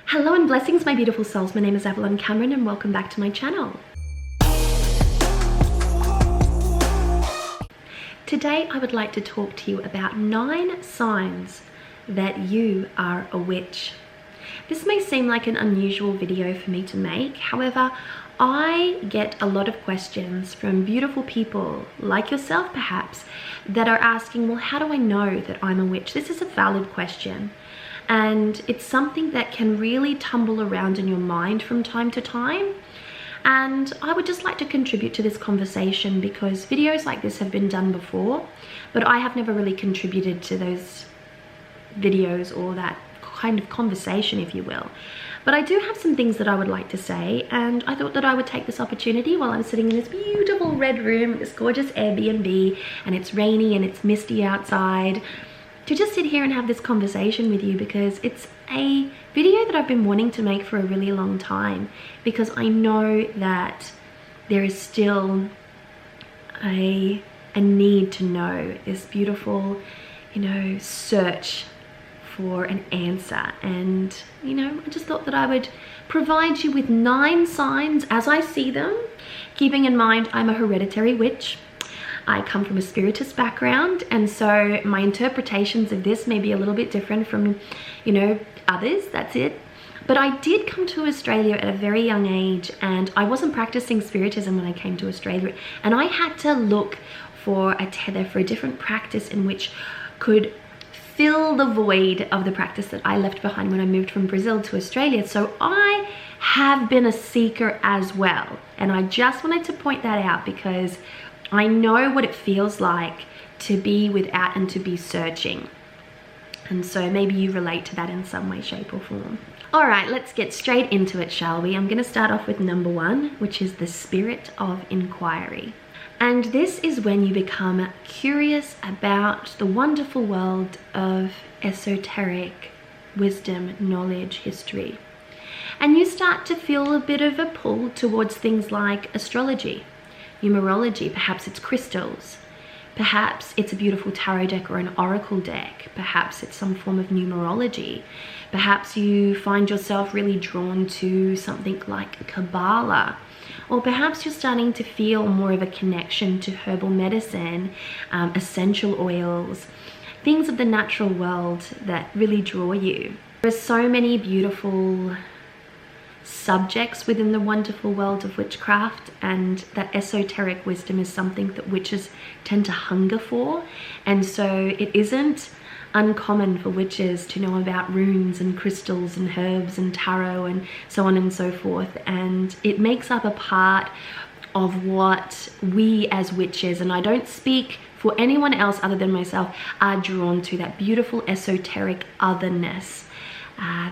Hello and blessings, my beautiful souls. My name is Avalon Cameron and welcome back to my channel. Today I would like to talk to you about 9 signs that you are a witch. This may seem like an unusual video for me to make, however, I get a lot of questions from beautiful people like yourself perhaps that are asking, well, how do I know that I'm a witch? This is a valid question. And it's something that can really tumble around in your mind from time to time. And I would just like to contribute to this conversation because videos like this have been done before, but I have never really contributed to those videos or that kind of conversation, if you will. But I do have some things that I would like to say, and I thought that I would take this opportunity while I'm sitting in this beautiful red room at this gorgeous Airbnb, and it's rainy and it's misty outside, to just sit here and have this conversation with you, because it's a video that I've been wanting to make for a really long time, because I know that there is still a need to know this beautiful, search for an answer. And I just thought that I would provide you with 9 signs as I see them, keeping in mind I'm a hereditary witch. I come from a spiritist background, and so my interpretations of this may be a little bit different from, others, that's it. But I did come to Australia at a very young age, and I wasn't practicing spiritism when I came to Australia, and I had to look for a tether, for a different practice in which could fill the void of the practice that I left behind when I moved from Brazil to Australia. So I have been a seeker as well, and I just wanted to point that out because I know what it feels like to be without and to be searching. And so maybe you relate to that in some way, shape or form. All right, let's get straight into it, shall we? I'm going to start off with number 1, which is the spirit of inquiry. And this is when you become curious about the wonderful world of esoteric wisdom, knowledge, history. And you start to feel a bit of a pull towards things like astrology, numerology, perhaps it's crystals, perhaps it's a beautiful tarot deck or an oracle deck, perhaps it's some form of numerology, perhaps you find yourself really drawn to something like Kabbalah, or perhaps you're starting to feel more of a connection to herbal medicine, essential oils, things of the natural world that really draw you. There are so many beautiful subjects within the wonderful world of witchcraft, and that esoteric wisdom is something that witches tend to hunger for. And so it isn't uncommon for witches to know about runes and crystals and herbs and tarot and so on and so forth, and it makes up a part of what we as witches, and I don't speak for anyone else other than myself, are drawn to, that beautiful esoteric otherness.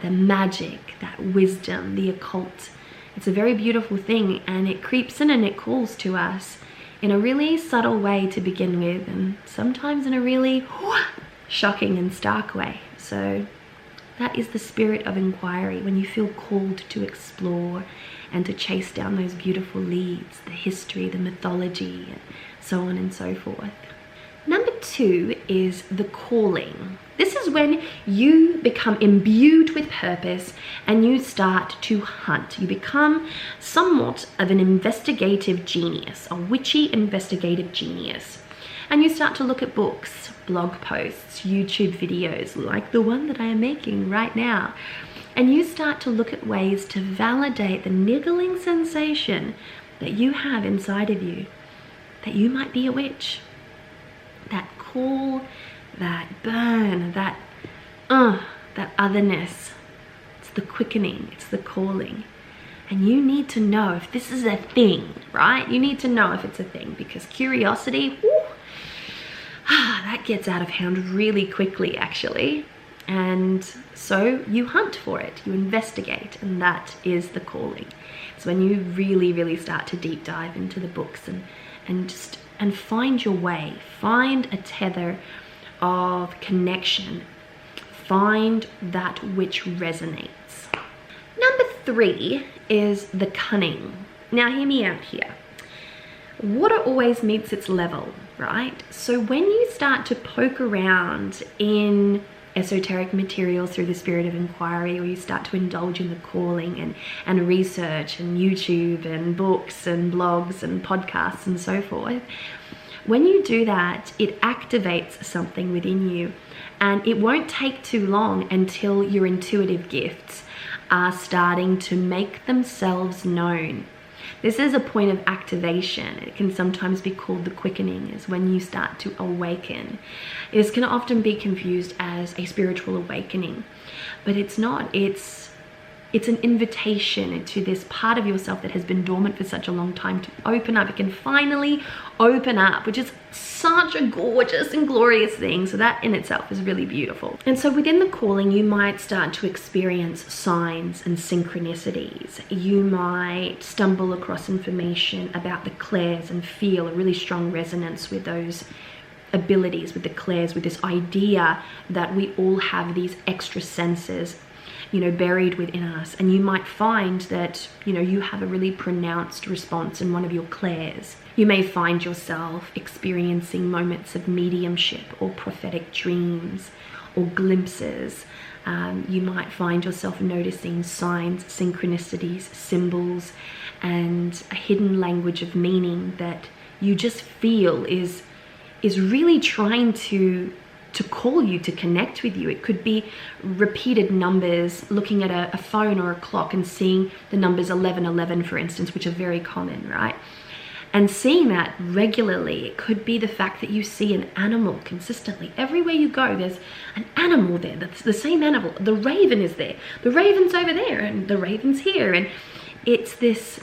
The magic, that wisdom, the occult. It's a very beautiful thing, and it creeps in and it calls to us in a really subtle way to begin with, and sometimes in a really shocking and stark way. So that is the spirit of inquiry, when you feel called to explore and to chase down those beautiful leads, the history, the mythology, and so on and so forth. Number 2 is the calling. This is when you become imbued with purpose and you start to hunt. You become somewhat of an investigative genius, a witchy investigative genius. And you start to look at books, blog posts, YouTube videos like the one that I am making right now. And you start to look at ways to validate the niggling sensation that you have inside of you, that you might be a witch. That call, that burn, that otherness. It's the quickening, it's the calling. And you need to know if this is a thing, right? You need to know if it's a thing, because curiosity, that gets out of hand really quickly, actually. And so you hunt for it, you investigate, and that is the calling. It's when you really, really start to deep dive into the books and find your way, find a tether of connection, find that which resonates. Number 3 is the cunning. Now hear me out here. Water always meets its level, right? So when you start to poke around in esoteric materials through the spirit of inquiry, or you start to indulge in the calling and research and YouTube and books and blogs and podcasts and so forth, when you do that, it activates something within you, and it won't take too long until your intuitive gifts are starting to make themselves known. This is a point of activation. It can sometimes be called the quickening, is when you start to awaken. This can often be confused as a spiritual awakening, but it's not. It's an invitation to this part of yourself that has been dormant for such a long time to open up. It can finally open up, which is such a gorgeous and glorious thing. So that in itself is really beautiful. And so within the calling, you might start to experience signs and synchronicities. You might stumble across information about the clairs and feel a really strong resonance with those abilities, with the clairs, with this idea that we all have these extra senses, you know, buried within us. And you might find that, you know, you have a really pronounced response in one of your clairs. You may find yourself experiencing moments of mediumship or prophetic dreams or glimpses. You might find yourself noticing signs, synchronicities, symbols, and a hidden language of meaning that you just feel is really trying to call you, to connect with you. It could be repeated numbers, looking at a phone or a clock and seeing the numbers 1111, for instance, which are very common, right? And seeing that regularly. It could be the fact that you see an animal consistently. Everywhere you go, there's an animal there. That's the same animal. The raven is there. The raven's over there, and the raven's here. And it's this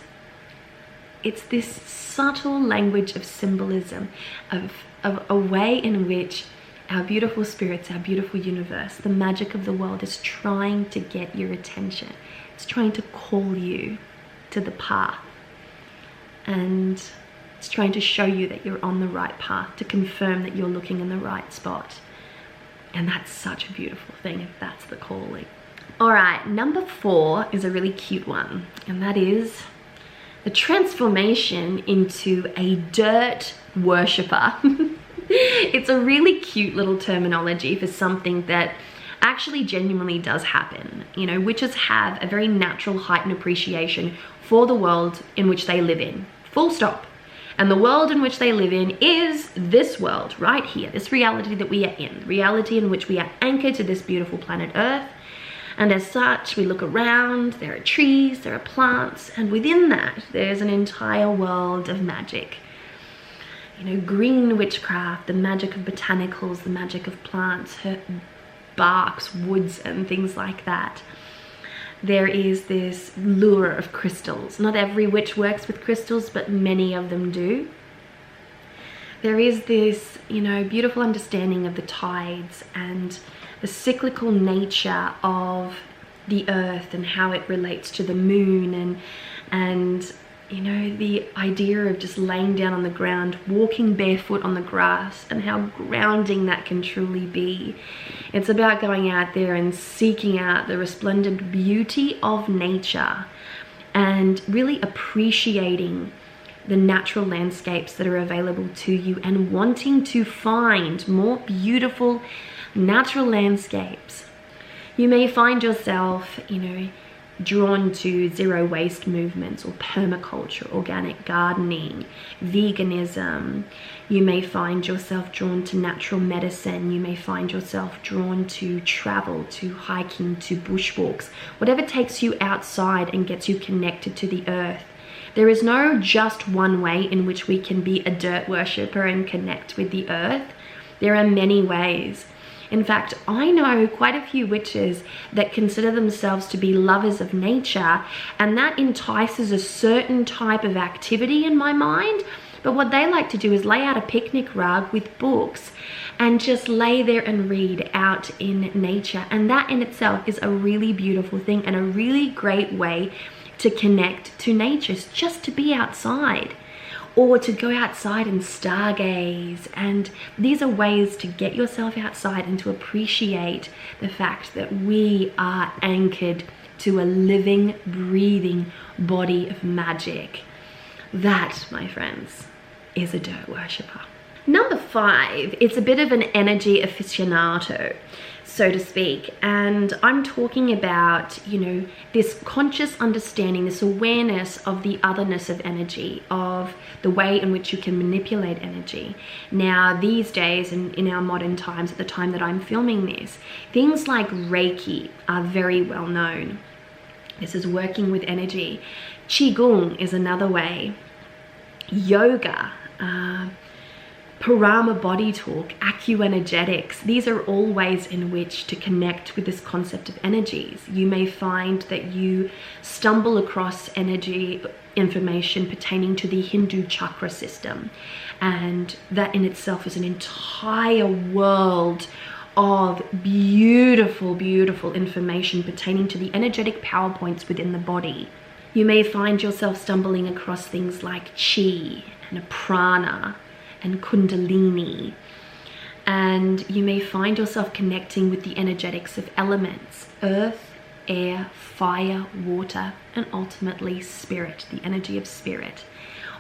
subtle language of symbolism, of a way in which our beautiful spirits, our beautiful universe, the magic of the world is trying to get your attention. It's trying to call you to the path. And it's trying to show you that you're on the right path, to confirm that you're looking in the right spot. And that's such a beautiful thing if that's the calling. All right, number 4 is a really cute one. And that is the transformation into a dirt worshipper. It's a really cute little terminology for something that actually genuinely does happen. You know, witches have a very natural heightened appreciation for the world in which they live in. Full stop. And the world in which they live in is this world right here, this reality that we are in, reality in which we are anchored to this beautiful planet Earth. And as such, we look around, there are trees, there are plants, and within that, there's an entire world of magic. You know, green witchcraft, the magic of botanicals, the magic of plants, barks, woods, and things like that. There is this lure of crystals. Not every witch works with crystals, but many of them do. There is this, you know, beautiful understanding of the tides and the cyclical nature of the earth and how it relates to the moon, and you know, the idea of just laying down on the ground, walking barefoot on the grass, and how grounding that can truly be. It's about going out there and seeking out the resplendent beauty of nature and really appreciating the natural landscapes that are available to you and wanting to find more beautiful natural landscapes. You may find yourself, you know, drawn to zero waste movements or permaculture, organic gardening, veganism. You may find yourself drawn to natural medicine. You may find yourself drawn to travel, to hiking, to bushwalks, whatever takes you outside and gets you connected to the earth. There is no just one way in which we can be a dirt worshipper and connect with the earth. There are many ways. In fact, I know quite a few witches that consider themselves to be lovers of nature, and that entices a certain type of activity in my mind. But what they like to do is lay out a picnic rug with books and just lay there and read out in nature. And that in itself is a really beautiful thing and a really great way to connect to nature, is just to be outside. Or to go outside and stargaze. And these are ways to get yourself outside and to appreciate the fact that we are anchored to a living, breathing body of magic. That, my friends, is a dirt worshipper. Number 5, it's a bit of an energy aficionado, so to speak, and I'm talking about, you know, this conscious understanding, this awareness of the otherness of energy, of the way in which you can manipulate energy. Now, these days, and in our modern times, at the time that I'm filming this, things like Reiki are very well known. This is working with energy. Qigong is another way. Yoga, Parama body talk, acuenergetics, these are all ways in which to connect with this concept of energies. You may find that you stumble across energy information pertaining to the Hindu chakra system, and that in itself is an entire world of beautiful, beautiful information pertaining to the energetic power points within the body. You may find yourself stumbling across things like chi and prana and kundalini, and you may find yourself connecting with the energetics of elements: earth, air, fire, water, and ultimately spirit, the energy of spirit.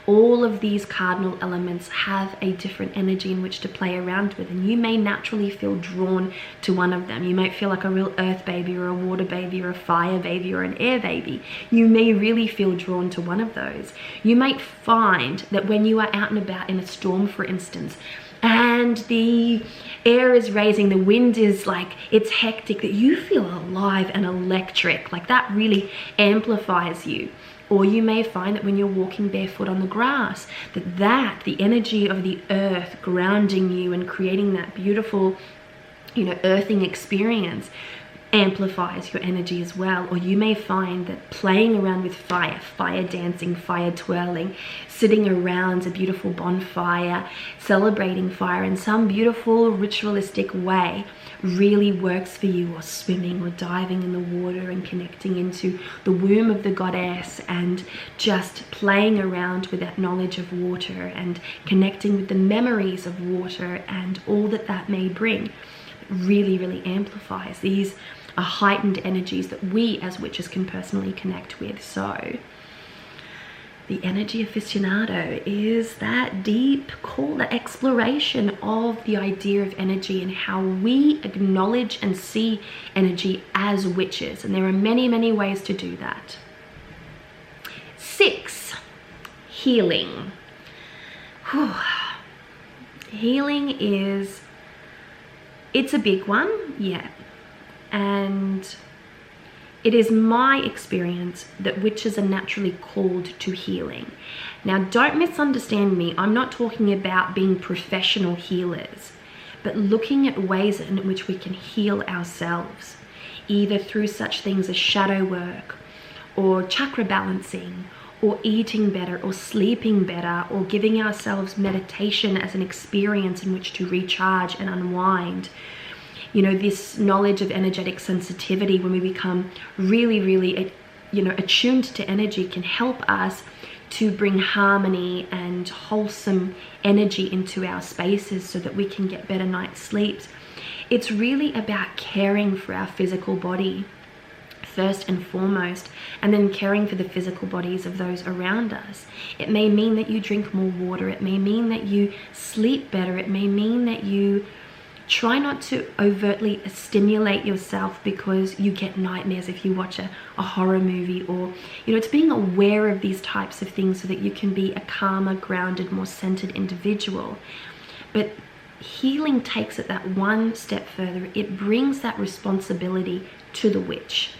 All of these cardinal elements have a different energy in which to play around with, and you may naturally feel drawn to one of them. You might feel like a real earth baby, or a water baby, or a fire baby, or an air baby. You may really feel drawn to one of those. You might find that when you are out and about in a storm, for instance, and the air is raising, the wind is like, it's hectic, that you feel alive and electric, like that really amplifies you. Or you may find that when you're walking barefoot on the grass, the energy of the earth grounding you and creating that beautiful, you know, earthing experience amplifies your energy as well. Or you may find that playing around with fire, fire dancing, fire twirling, sitting around a beautiful bonfire, celebrating fire in some beautiful ritualistic way really works for you. Or swimming or diving in the water and connecting into the womb of the goddess and just playing around with that knowledge of water and connecting with the memories of water and all that that may bring really, really amplifies. These are heightened energies that we as witches can personally connect with. So the energy aficionado is that deep call, the exploration of the idea of energy and how we acknowledge and see energy as witches. And there are many, many ways to do that. 6, healing. Whew. Healing is, it's a big one, yeah. And it is my experience that witches are naturally called to healing. Now, don't misunderstand me. I'm not talking about being professional healers, but looking at ways in which we can heal ourselves, either through such things as shadow work, or chakra balancing, or eating better, or sleeping better, or giving ourselves meditation as an experience in which to recharge and unwind. You know, this knowledge of energetic sensitivity, when we become really, really, you know, attuned to energy, can help us to bring harmony and wholesome energy into our spaces so that we can get better night's sleeps. It's really about caring for our physical body first and foremost, and then caring for the physical bodies of those around us. It may mean that you drink more water. It may mean that you sleep better. It may mean that you try not to overtly stimulate yourself because you get nightmares if you watch a horror movie. Or, you know, it's being aware of these types of things so that you can be a calmer, grounded, more centered individual. But healing takes it that one step further. It brings that responsibility to the witch.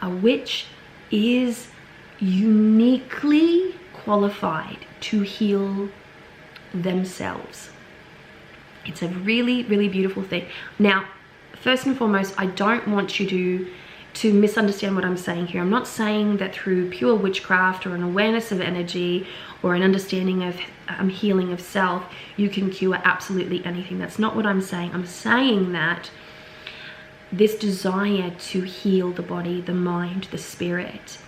A witch is uniquely qualified to heal themselves. It's a really, really beautiful thing. Now, first and foremost, I don't want you to misunderstand what I'm saying here. I'm not saying that through pure witchcraft or an awareness of energy or an understanding of healing of self, you can cure absolutely anything. That's not what I'm saying. I'm saying that this desire to heal the body, the mind, the spirit,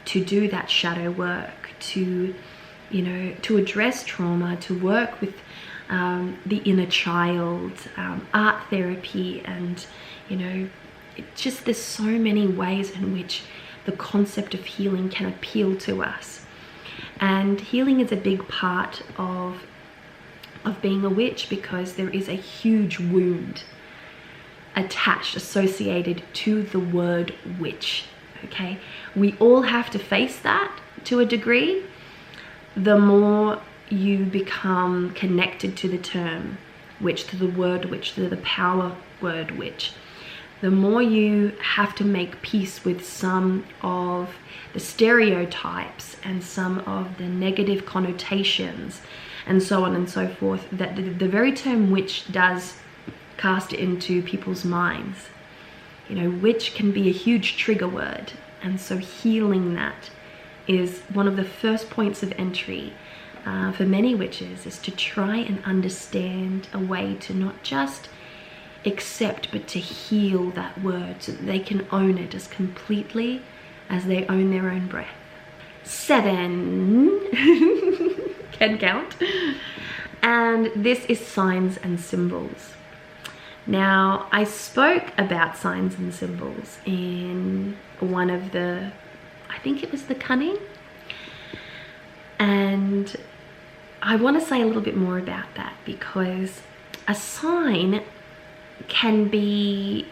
to do that shadow work, to, you know, to address trauma, to work with the inner child, art therapy, and, you know, there's so many ways in which the concept of healing can appeal to us. And healing is a big part of of being a witch, because there is a huge wound attached, associated to the word witch. Okay, we all have to face that to a degree. The more you become connected to the term witch, to the word witch, to the power word witch, the more you have to make peace with some of the stereotypes and some of the negative connotations and so on and so forth that the very term witch does cast into people's minds. You know, witch can be a huge trigger word, and so healing that is one of the first points of entry for many witches, is to try and understand a way to not just accept but to heal that word, so that they can own it as completely as they own their own breath. 7 can count, and this is signs and symbols. Now, I spoke about signs and symbols in one of the, I think it was the Cunning, and I want to say a little bit more about that, because a sign can be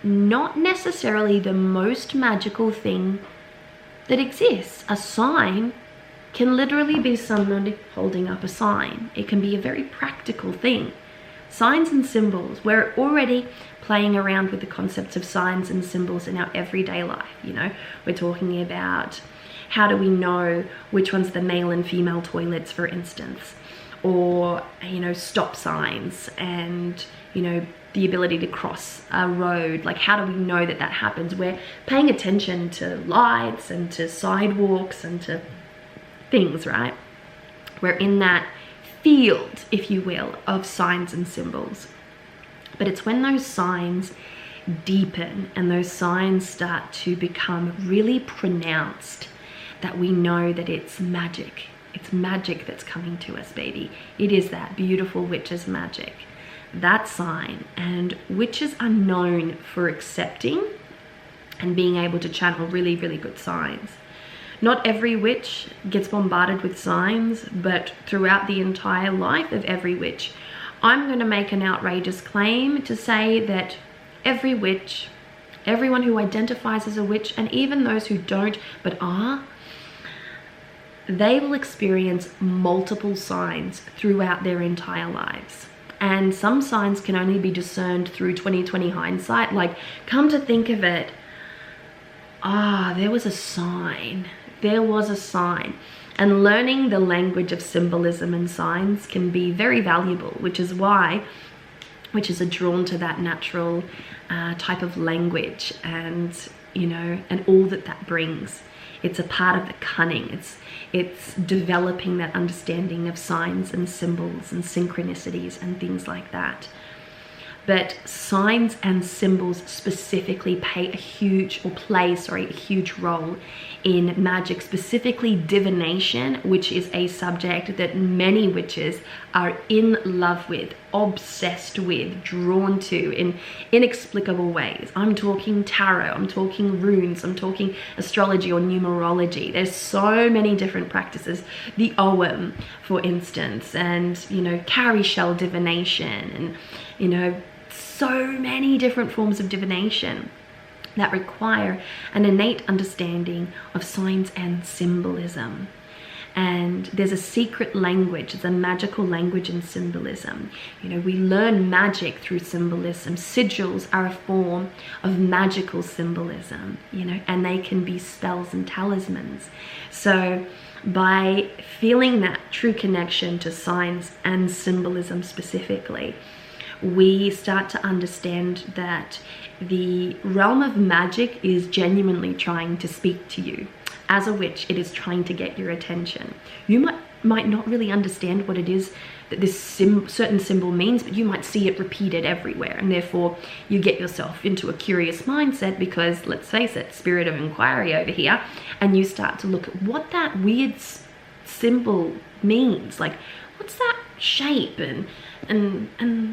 not necessarily the most magical thing that exists. A sign can literally be somebody holding up a sign. It can be a very practical thing. Signs and symbols, we're already playing around with the concepts of signs and symbols in our everyday life. You know, we're talking about how do we know which one's the male and female toilets, for instance, or, you know, stop signs, and, you know, the ability to cross a road. Like, how do we know that that happens? We're paying attention to lights and to sidewalks and to things, right? We're in that field, if you will, of signs and symbols. But it's when those signs deepen and those signs start to become really pronounced that we know that it's magic. It's magic that's coming to us, baby. It is that beautiful witch's magic. That sign. And witches are known for accepting and being able to channel really, really good signs. Not every witch gets bombarded with signs, but throughout the entire life of every witch, I'm going to make an outrageous claim to say that every witch, everyone who identifies as a witch, and even those who don't but are, they will experience multiple signs throughout their entire lives. And some signs can only be discerned through 20/20 hindsight. Like, come to think of it, there was a sign. There was a sign. And learning the language of symbolism and signs can be very valuable, which is why witches are drawn to that natural type of language, and, you know, and all that that brings. It's a part of the cunning. It's developing that understanding of signs and symbols and synchronicities and things like that. But signs and symbols specifically play a huge role in magic, specifically divination, which is a subject that many witches are in love with, obsessed with, drawn to in inexplicable ways. I'm talking tarot, I'm talking runes, I'm talking astrology or numerology. There's so many different practices. The Ogham, for instance, and, you know, cowrie shell divination, and, you know, so many different forms of divination that require an innate understanding of signs and symbolism. And there's a secret language, it's a magical language in symbolism. You know, we learn magic through symbolism. Sigils are a form of magical symbolism, you know, and they can be spells and talismans. So by feeling that true connection to signs and symbolism specifically, we start to understand that the realm of magic is genuinely trying to speak to you. As a witch, it is trying to get your attention. You might not really understand what it is that this certain symbol means, but you might see it repeated everywhere, and therefore you get yourself into a curious mindset because, let's face it, spirit of inquiry over here, and you start to look at what that weird symbol means. Like, what's that shape, and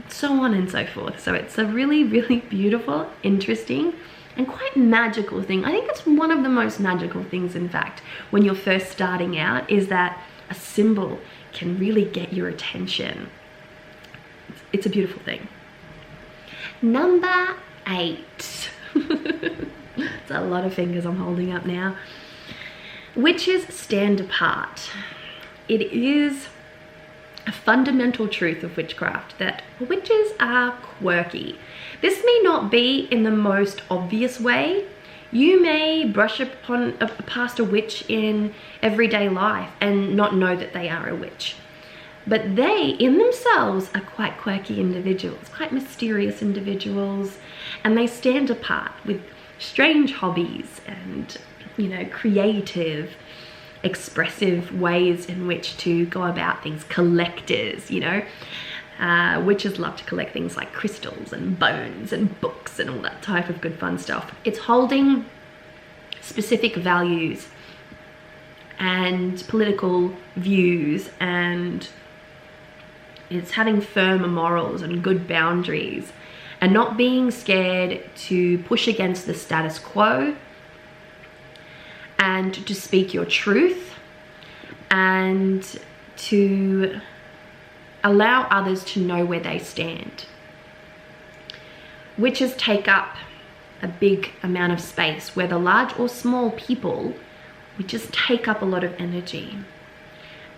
so on and so forth. So it's a really, really beautiful, interesting, and quite magical thing. I think it's one of the most magical things, in fact, when you're first starting out, is that a symbol can really get your attention. It's a beautiful thing. Number 8. It's a lot of fingers I'm holding up now. Witches stand apart. It is a fundamental truth of witchcraft that witches are quirky. This may not be in the most obvious way. You may brush past a witch in everyday life and not know that they are a witch. But they, in themselves, are quite quirky individuals, quite mysterious individuals, and they stand apart with strange hobbies and, you know, creative, expressive ways in which to go about things. Collectors, you know. Witches love to collect things like crystals and bones and books and all that type of good fun stuff. It's holding specific values and political views, and it's having firm morals and good boundaries and not being scared to push against the status quo and to speak your truth and to allow others to know where they stand. Witches take up a big amount of space, whether large or small people. We just take up a lot of energy,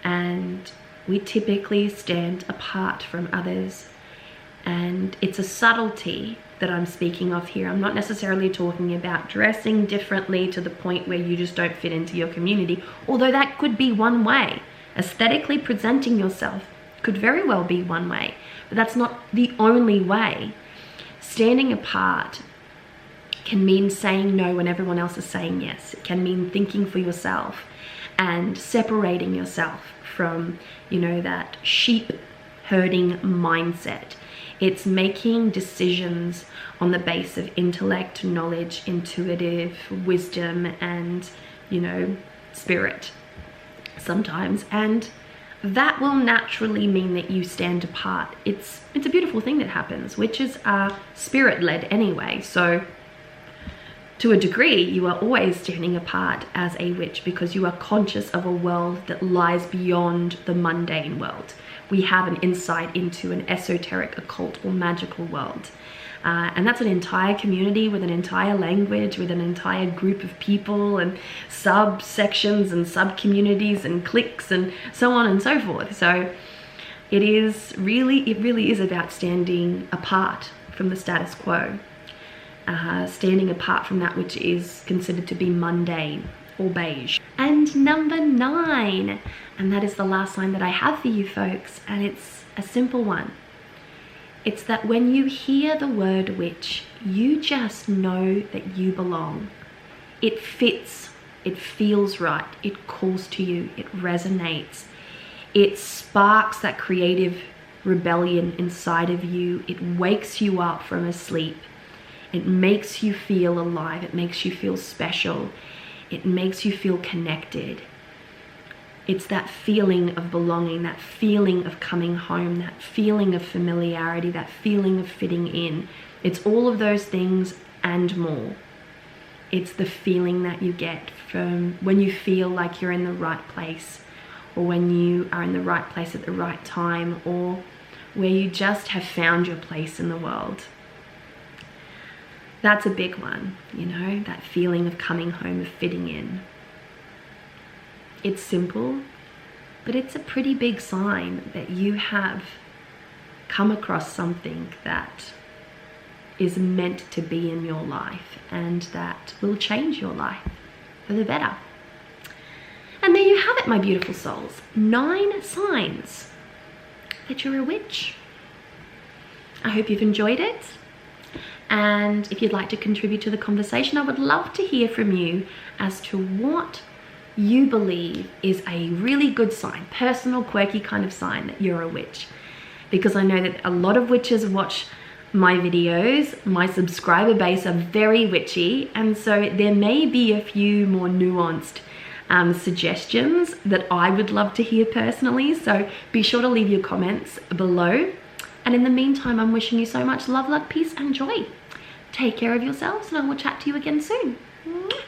and we typically stand apart from others. And it's a subtlety that I'm speaking of here. I'm not necessarily talking about dressing differently to the point where you just don't fit into your community, although that could be one way. Aesthetically presenting yourself could very well be one way, but that's not the only way. Standing apart can mean saying no when everyone else is saying yes. It can mean thinking for yourself and separating yourself from, you know, that sheep herding mindset. It's making decisions on the base of intellect, knowledge, intuitive wisdom, and, you know, spirit sometimes. And that will naturally mean that you stand apart. It's a beautiful thing that happens. Witches are spirit-led anyway, so to a degree, you are always standing apart as a witch because you are conscious of a world that lies beyond the mundane world. We have an insight into an esoteric, occult, or magical world. And that's an entire community with an entire language, with an entire group of people and subsections and sub-communities and cliques and so on and so forth. So it really is about standing apart from the status quo. Standing apart from that which is considered to be mundane or beige. And number 9, and that is the last sign that I have for you folks, and it's a simple one. It's that when you hear the word witch, you just know that you belong. It fits, it feels right, it calls to you, it resonates. It sparks that creative rebellion inside of you. It wakes you up from a sleep. It makes you feel alive. It makes you feel special. It makes you feel connected. It's that feeling of belonging, that feeling of coming home, that feeling of familiarity, that feeling of fitting in. It's all of those things and more. It's the feeling that you get from when you feel like you're in the right place, or when you are in the right place at the right time, or where you just have found your place in the world. That's a big one, you know, that feeling of coming home, of fitting in. It's simple, but it's a pretty big sign that you have come across something that is meant to be in your life and that will change your life for the better. And there you have it, my beautiful souls. 9 signs that you're a witch. I hope you've enjoyed it. And if you'd like to contribute to the conversation, I would love to hear from you as to what you believe is a really good sign, personal, quirky kind of sign that you're a witch. Because I know that a lot of witches watch my videos. My subscriber base are very witchy, and so there may be a few more nuanced suggestions that I would love to hear personally. So be sure to leave your comments below. And in the meantime, I'm wishing you so much love, luck, peace, and joy. Take care of yourselves, and I will chat to you again soon. Mwah.